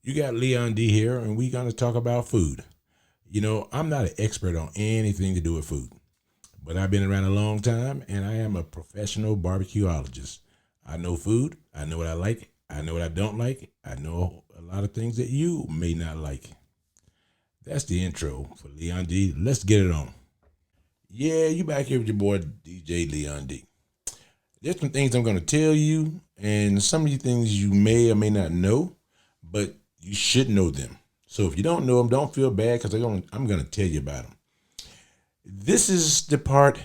You got Leon D here, and we're going to talk about food. I'm not an expert on anything to do with food, but I've been around a long time, and I am a professional barbecuologist. I know food. I know what I like. I know what I don't like. I know a lot of things that you may not like. That's the intro for Leon D. Let's get it on. Yeah, you back here with your boy DJ Leon D. There's some things I'm going to tell you, and some of these things you may or may not know, but you should know them. So if you don't know them, don't feel bad because I'm going to tell you about them. This is the part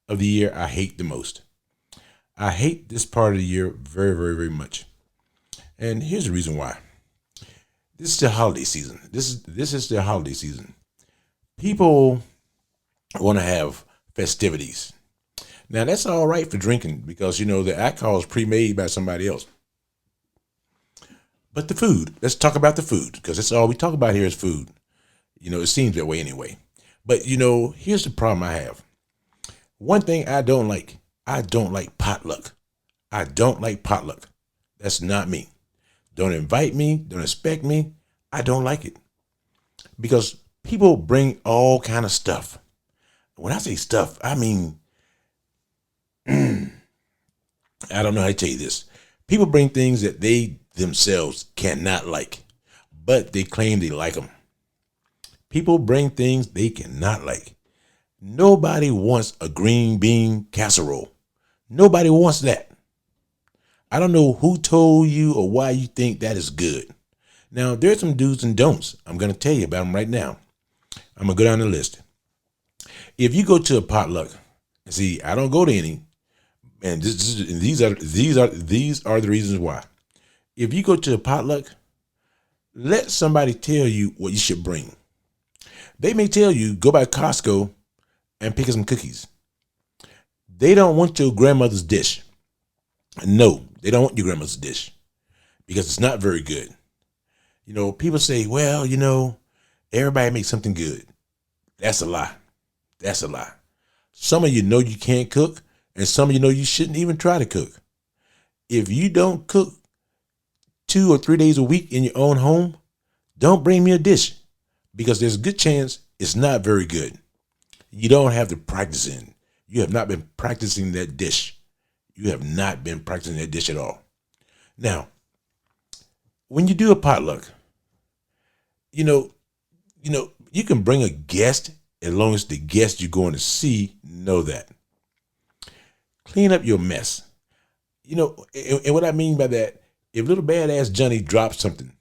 of the year I hate the most. I hate this part of the year very, very, very much. And here's the reason why. This is the holiday season. This is the holiday season. People want to have festivities. Now that's all right for drinking because the alcohol is pre-made by somebody else. But the food, let's talk about the food because that's all we talk about here is food. It seems that way anyway. But here's the problem I have. One thing I don't like potluck. I don't like potluck. That's not me. Don't invite me, don't expect me. I don't like it. Because people bring all kind of stuff. When I say stuff, I mean I don't know how to tell you this. People bring things that they themselves cannot like, but they claim they like them. People bring things they cannot like. Nobody wants a green bean casserole. Nobody wants that. I don't know who told you or why you think that is good. Now, there's some do's and don'ts. I'm going to tell you about them right now. I'm going to go down the list. If you go to a potluck, see, I don't go to any, and these are the reasons why. If you go to a potluck, let somebody tell you what you should bring. They may tell you go by Costco and pick up some cookies. They don't want your grandmother's dish. No, they don't want your grandmother's dish because it's not very good. People say, well, everybody makes something good. That's a lie. That's a lie. Some of you know you can't cook, and some of you know you shouldn't even try to cook. If you don't cook 2 or 3 days a week in your own home, don't bring me a dish because there's a good chance it's not very good. You don't have the practice in. You have not been practicing that dish. You have not been practicing that dish at all. Now, when you do a potluck, you can bring a guest as long as the guest you're going to see know that. Clean up your mess. And what I mean by that, if little badass Johnny drops something,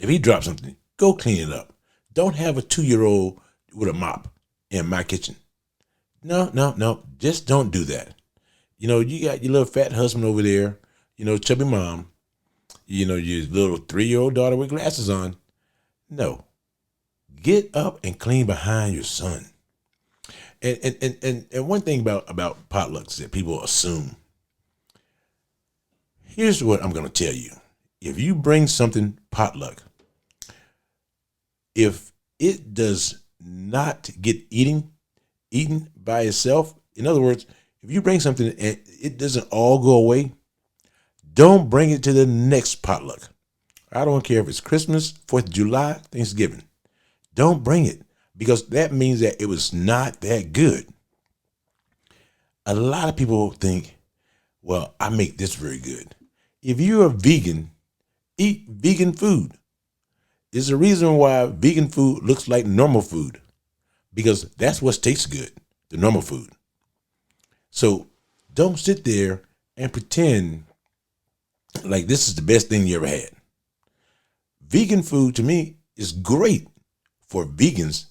if he drops something, go clean it up. Don't have a 2-year-old with a mop in my kitchen. No. Just don't do that. You got your little fat husband over there, chubby mom, your little 3-year-old daughter with glasses on. No. Get up and clean behind your son. And one thing about potlucks that people assume. Here's what I'm going to tell you. If you bring something potluck, if it does not get eaten by itself, in other words, if you bring something and it doesn't all go away, don't bring it to the next potluck. I don't care if it's Christmas, 4th of July, Thanksgiving. Don't bring it because that means that it was not that good. A lot of people think, well, I make this very good. If you're a vegan, eat vegan food. There's a reason why vegan food looks like normal food because that's what tastes good, the normal food. So don't sit there and pretend like this is the best thing you ever had. Vegan food to me is great. For vegans,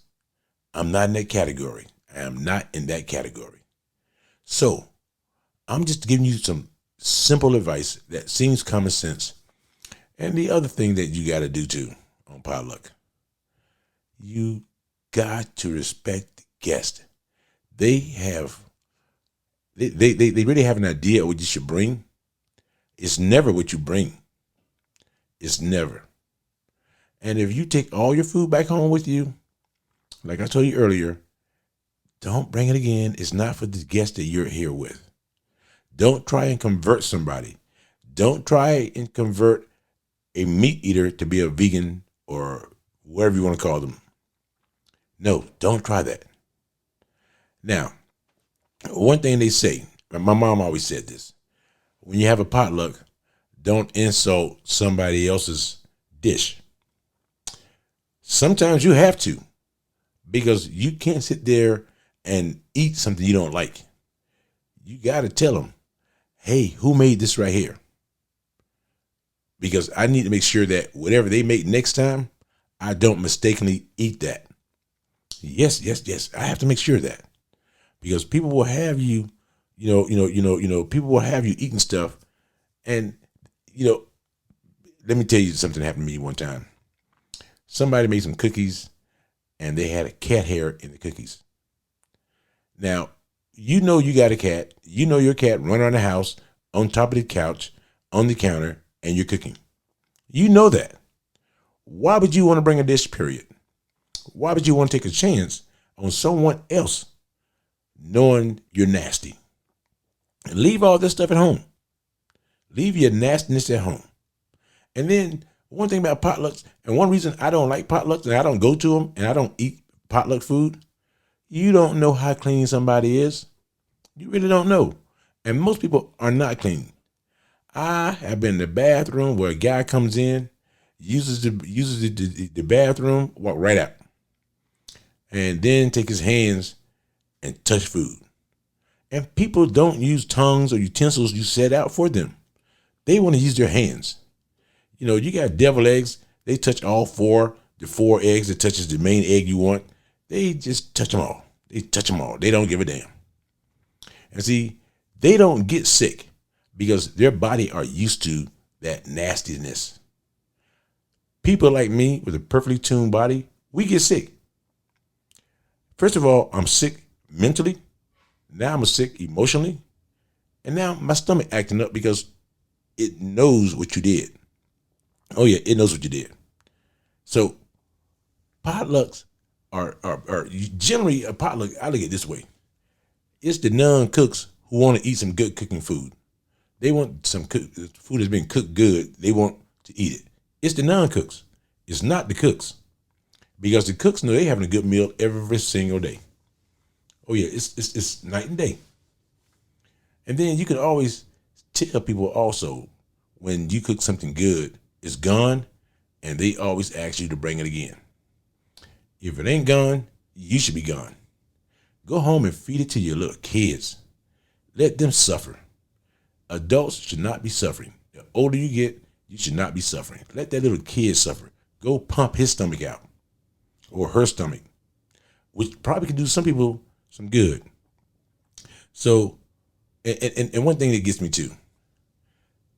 I'm not in that category. I am not in that category. So I'm just giving you some simple advice that seems common sense. And the other thing that you got to do too on potluck, you got to respect the guest. They really have an idea of what you should bring. It's never what you bring. It's never. And if you take all your food back home with you, like I told you earlier, don't bring it again. It's not for the guest that you're here with. Don't try and convert somebody. Don't try and convert a meat eater to be a vegan or whatever you want to call them. No, don't try that. Now, one thing they say, my mom always said this, when you have a potluck, don't insult somebody else's dish. Sometimes you have to, because you can't sit there and eat something you don't like. You got to tell them, hey, who made this right here? Because I need to make sure that whatever they make next time, I don't mistakenly eat that. Yes. I have to make sure of that, because people will have you, people will have you eating stuff. And, let me tell you something happened to me one time. Somebody made some cookies and they had a cat hair in the cookies. Now, you got a cat, your cat run around the house, on top of the couch, on the counter, and you're cooking. You know that. Why would you want to bring a dish, period? Why would you want to take a chance on someone else knowing you're nasty? Leave all this stuff at home. Leave your nastiness at home. And then one thing about potlucks, and one reason I don't like potlucks and I don't go to them and I don't eat potluck food, you don't know how clean somebody is. You really don't know. And most people are not clean. I have been in the bathroom where a guy comes in, uses the bathroom, walk right out, and then take his hands and touch food. And people don't use tongues or utensils you set out for them. They want to use their hands. You got deviled eggs. They touch all the four eggs that touches the main egg you want. They just touch them all. They don't give a damn. And see, they don't get sick because their body are used to that nastiness. People like me with a perfectly tuned body, we get sick. First of all, I'm sick mentally. Now I'm sick emotionally. And now my stomach acting up because it knows what you did. Oh yeah, it knows what you did. So potlucks are generally a potluck. I look at it this way. It's the non-cooks who want to eat some good cooking food. They want some food that's been cooked good. They want to eat it. It's the non-cooks. It's not the cooks. Because the cooks know they're having a good meal every single day. Oh yeah, it's night and day. And then you can always tell people also when you cook something good, it's gone, and they always ask you to bring it again. If it ain't gone, you should be gone. Go home and feed it to your little kids. Let them suffer. Adults should not be suffering. The older you get, you should not be suffering. Let that little kid suffer. Go pump his stomach out or her stomach, which probably can do some people some good. So, and one thing that gets me too,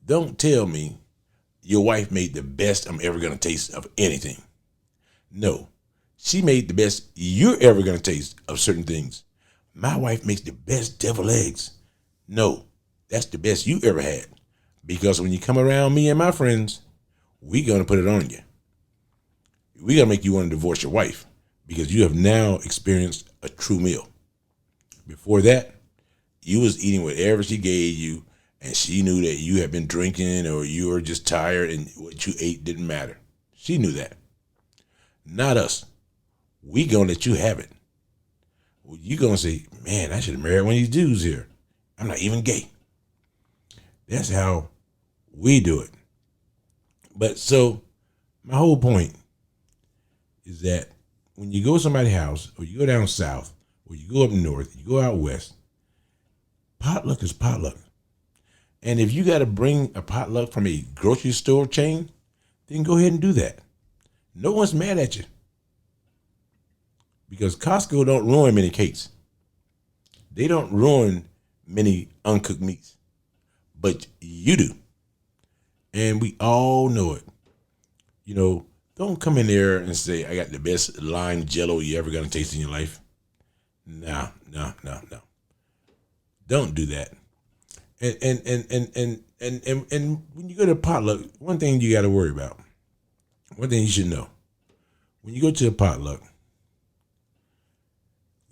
don't tell me your wife made the best I'm ever going to taste of anything. No, she made the best you're ever going to taste of certain things. My wife makes the best deviled eggs. No, that's the best you ever had. Because when you come around me and my friends, we going to put it on you. We going to make you want to divorce your wife because you have now experienced a true meal. Before that, you was eating whatever she gave you, and she knew that you had been drinking or you were just tired and what you ate didn't matter. She knew that. Not us. We gonna let you have it. Well, you gonna say, man, I should have married one of these dudes here. I'm not even gay. That's how we do it. But so my whole point is that when you go to somebody's house or you go down south or you go up north, you go out west, potluck is potluck. And if you got to bring a potluck from a grocery store chain, then go ahead and do that. No one's mad at you. Because Costco don't ruin many cakes. They don't ruin many uncooked meats. But you do. And we all know it. Don't come in there and say, I got the best lime jello you ever going to taste in your life. No. Don't do that. And when you go to a potluck, one thing you got to worry about, one thing you should know, when you go to a potluck,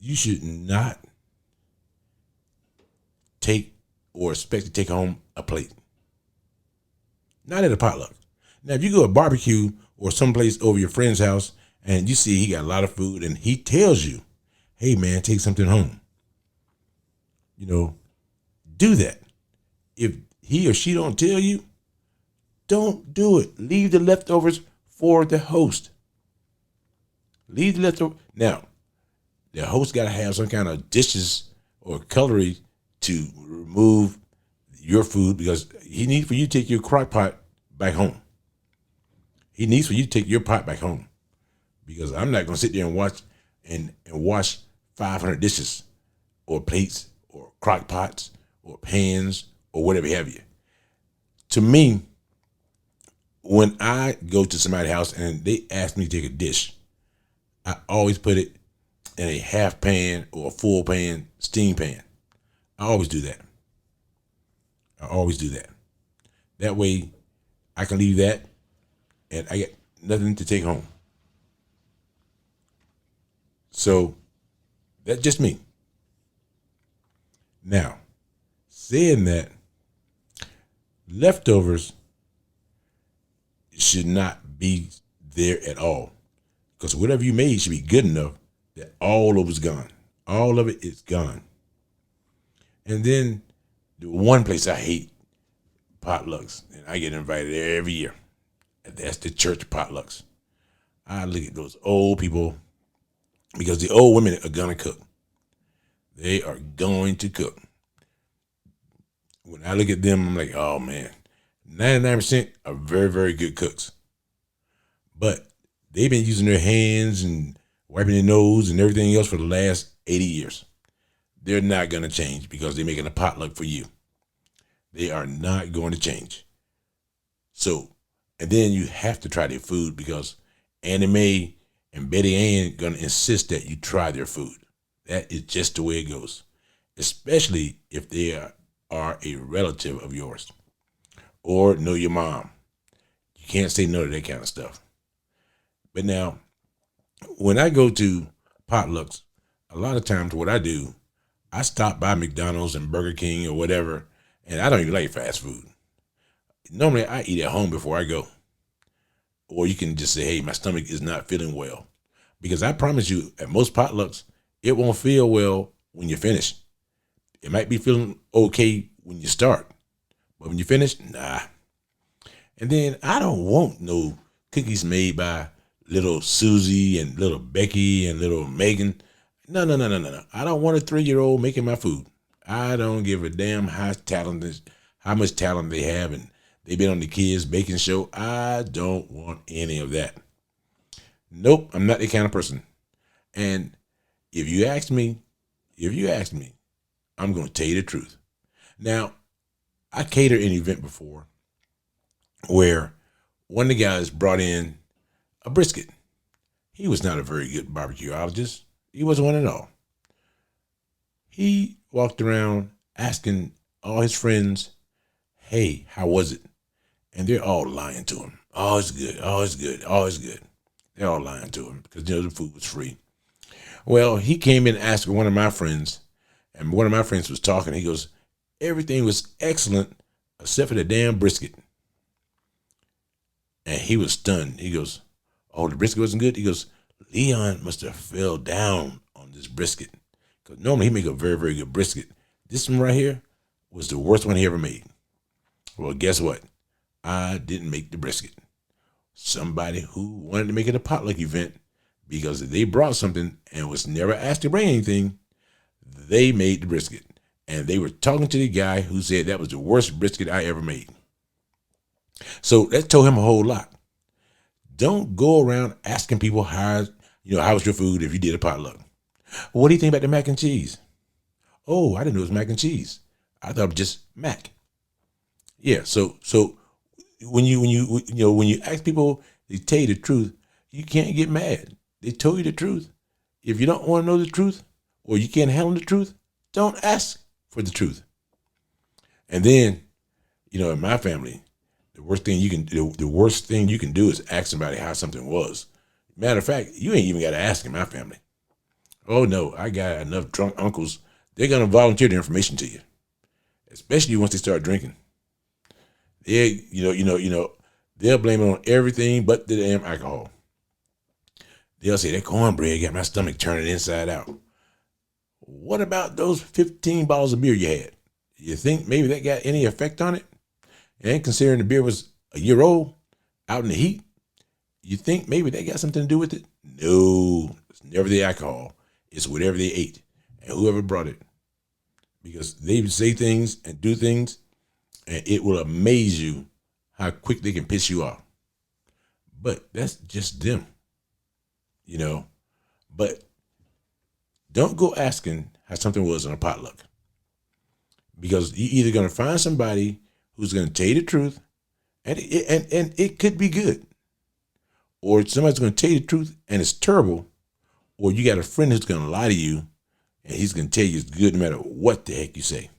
you should not take or expect to take home a plate. Not at a potluck. Now, if you go to a barbecue or someplace over your friend's house and you see he got a lot of food and he tells you, hey man, take something home. Do that. If he or she don't tell you, don't do it. Leave the leftovers for the host. Leave the leftovers. Now, the host got to have some kind of dishes or cutlery to remove your food because he needs for you to take your crock pot back home. He needs for you to take your pot back home because I'm not going to sit there and watch and wash 500 dishes or plates or crock pots or pans or whatever have you. To me, when I go to somebody's house and they ask me to take a dish, I always put it in a half pan or a full pan, steam pan. I always do that. That way I can leave that and I get nothing to take home. So that's just me. Now, saying that, leftovers should not be there at all because whatever you made should be good enough that all of it's gone. All of it is gone. And then the one place I hate potlucks, and I get invited every year, and that's the church potlucks. I look at those old people because the old women are gonna cook. They are going to cook. When I look at them, I'm like, oh man, 99% are very, very good cooks. But they've been using their hands and wiping their nose and everything else for the last 80 years. They're not going to change because they're making a potluck for you. They are not going to change. So, and then you have to try their food because Annie Mae and Betty Ann going to insist that you try their food. That is just the way it goes, especially if they are a relative of yours or know your mom. You can't say no to that kind of stuff. But now, when I go to potlucks, a lot of times what I do, I stop by McDonald's and Burger King or whatever, and I don't even like fast food. Normally, I eat at home before I go. Or you can just say, hey, my stomach is not feeling well. Because I promise you, at most potlucks, it won't feel well when you finish. It might be feeling okay when you start, but when you finish, nah. And then I don't want no cookies made by little Susie and little Becky and little Megan. No. I don't want a 3-year-old making my food. I don't give a damn how much talent they have and they've been on the kids' baking show. I don't want any of that. Nope, I'm not that kind of person. And if you ask me, I'm going to tell you the truth. Now, I catered an event before where one of the guys brought in a brisket. He was not a very good barbecueologist. He wasn't one at all. He walked around asking all his friends, hey, how was it? And they're all lying to him. Oh, it's good. Oh, it's good. Oh, it's good. They're all lying to him because the food was free. Well, he came in and asked one of my friends, and one of my friends was talking. He goes, everything was excellent except for the damn brisket. And he was stunned. He goes, oh, the brisket wasn't good? He goes, Leon must have fell down on this brisket. Because normally he make a very, very good brisket. This one right here was the worst one he ever made. Well, guess what? I didn't make the brisket. Somebody who wanted to make it a potluck event because they brought something and was never asked to bring anything, they made the brisket. And they were talking to the guy who said that was the worst brisket I ever made. So that told him a whole lot. Don't go around asking people how was your food if you did a potluck. What do you think about the mac and cheese? Oh, I didn't know it was mac and cheese. I thought it was just mac. Yeah, so when you ask people, they tell you the truth, you can't get mad. They told you the truth. If you don't want to know the truth or you can't handle the truth, don't ask for the truth. And then, in my family, the worst thing you can do is ask somebody how something was. Matter of fact, you ain't even got to ask in my family. Oh no, I got enough drunk uncles. They're gonna volunteer the information to you, especially once they start drinking. They're They'll blame it on everything but the damn alcohol. They'll say that cornbread got my stomach turning inside out. What about those 15 bottles of beer you had? You think maybe that got any effect on it? And considering the beer was a year old, out in the heat, you think maybe that got something to do with it? No, it's never the alcohol. It's whatever they ate and whoever brought it. Because they say things and do things, and it will amaze you how quick they can piss you off. But that's just them, you know. But don't go asking how something was in a potluck, because you're either going to find somebody who's going to tell you the truth, and it could be good, or somebody's going to tell you the truth and it's terrible, or you got a friend who's going to lie to you and he's going to tell you it's good no matter what the heck you say.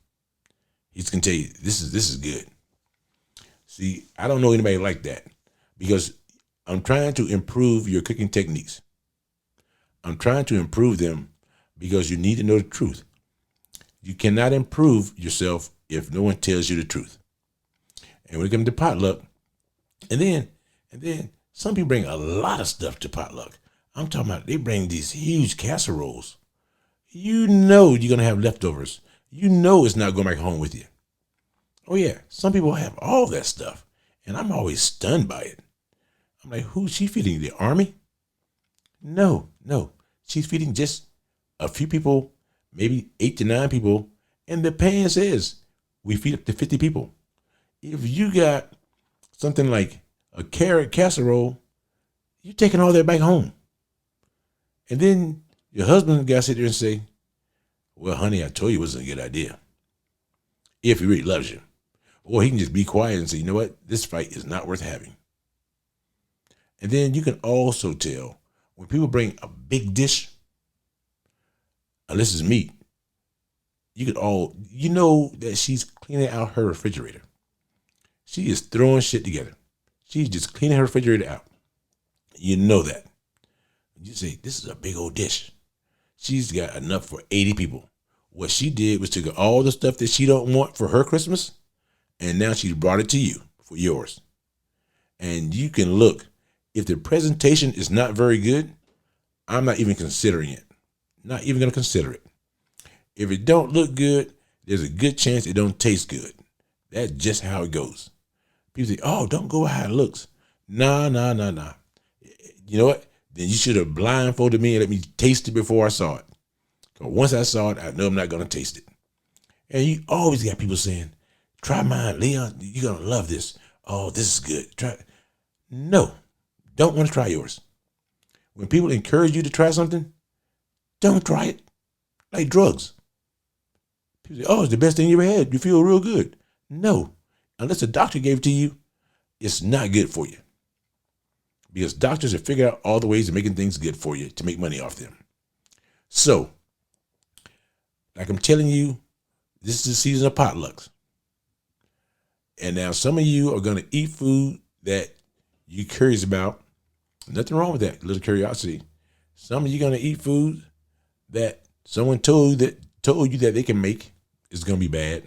He's going to tell you this is good. See, I don't know anybody like that, because I'm trying to improve your cooking techniques. I'm trying to improve them because you need to know the truth. You cannot improve yourself if no one tells you the truth. And when it comes to potluck, and then some people bring a lot of stuff to potluck. I'm talking about they bring these huge casseroles. You know you're going to have leftovers. You know it's not going back home with you. Oh yeah, some people have all that stuff, and I'm always stunned by it. I'm like, who's she feeding? The army? No. She's feeding just a few people, maybe 8 to 9 people, and the pan says we feed up to 50 people. If you got something like a carrot casserole, you're taking all that back home. And then your husband got to sit there and say, well, honey, I told you it wasn't a good idea. If he really loves you. Or he can just be quiet and say, you know what? This fight is not worth having. And then you can also tell when people bring a big dish, unless it's meat, you know that she's cleaning out her refrigerator. She is throwing shit together. She's just cleaning her refrigerator out. You know that. You say, this is a big old dish. She's got enough for 80 people. What she did was took all the stuff that she don't want for her Christmas, and now she's brought it to you for yours. And you can look. If the presentation is not very good, I'm not even considering it. Not even going to consider it. If it don't look good, there's a good chance it don't taste good. That's just how it goes. People say, oh, don't go by how it looks. Nah. You know what? Then you should have blindfolded me and let me taste it before I saw it. Because once I saw it, I know I'm not going to taste it. And you always got people saying, try mine, Leon. You're going to love this. Oh, this is good. Try it. No, don't want to try yours. When people encourage you to try something, don't try it. Like drugs. People say, oh, it's the best thing you ever had. You feel real good. No, unless a doctor gave it to you, it's not good for you. Because doctors have figured out all the ways of making things good for you to make money off them. So, like I'm telling you, this is the season of potlucks. And now some of you are going to eat food that you're curious about. Nothing wrong with that, a little curiosity. Some of you are going to eat food that someone told you that they can make is going to be bad.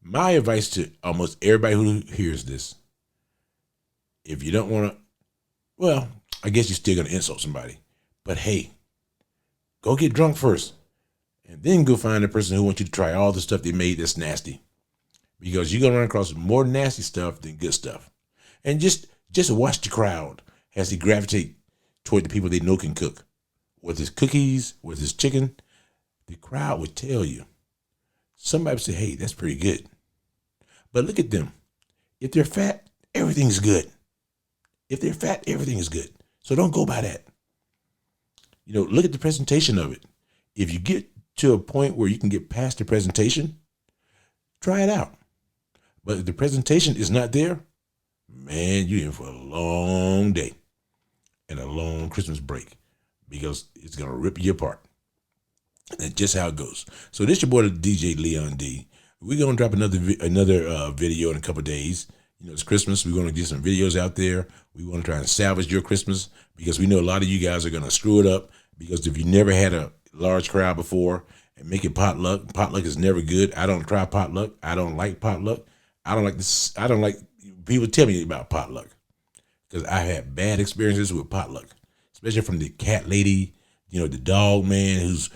My advice to almost everybody who hears this, if you don't want to, well, I guess you're still going to insult somebody. But hey, go get drunk first. And then go find the person who wants you to try all the stuff they made that's nasty. Because you're going to run across more nasty stuff than good stuff. And just watch the crowd as they gravitate toward the people they know can cook. With his cookies, with his chicken, the crowd would tell you. Somebody would say, hey, that's pretty good. But look at them. If they're fat, everything's good. If they're fat, everything is good. So don't go by that. You know, look at the presentation of it. If you get to a point where you can get past the presentation, try it out. But if the presentation is not there, man, you're in for a long day and a long Christmas break, because it's going to rip you apart. That's just how it goes. So this your boy, DJ Leon D. We're going to drop another video in a couple of days. You know, it's Christmas. We're going to get some videos out there. We want to try and salvage your Christmas, because we know a lot of you guys are going to screw it up, because if you never had a large crowd before and make it potluck is never good. I don't try potluck. I don't like potluck. I don't like this. I don't like people tell me about potluck because I had bad experiences with potluck, especially from the cat lady, the dog man who's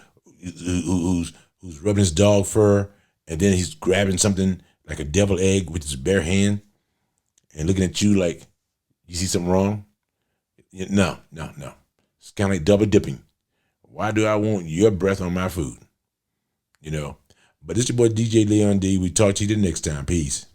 rubbing his dog fur, and then he's grabbing something like a devil egg with his bare hand and looking at you like you see something wrong. No. It's kind of like double dipping. Why do I want your breath on my food? But it's your boy DJ Leon D. We talk to you the next time. Peace.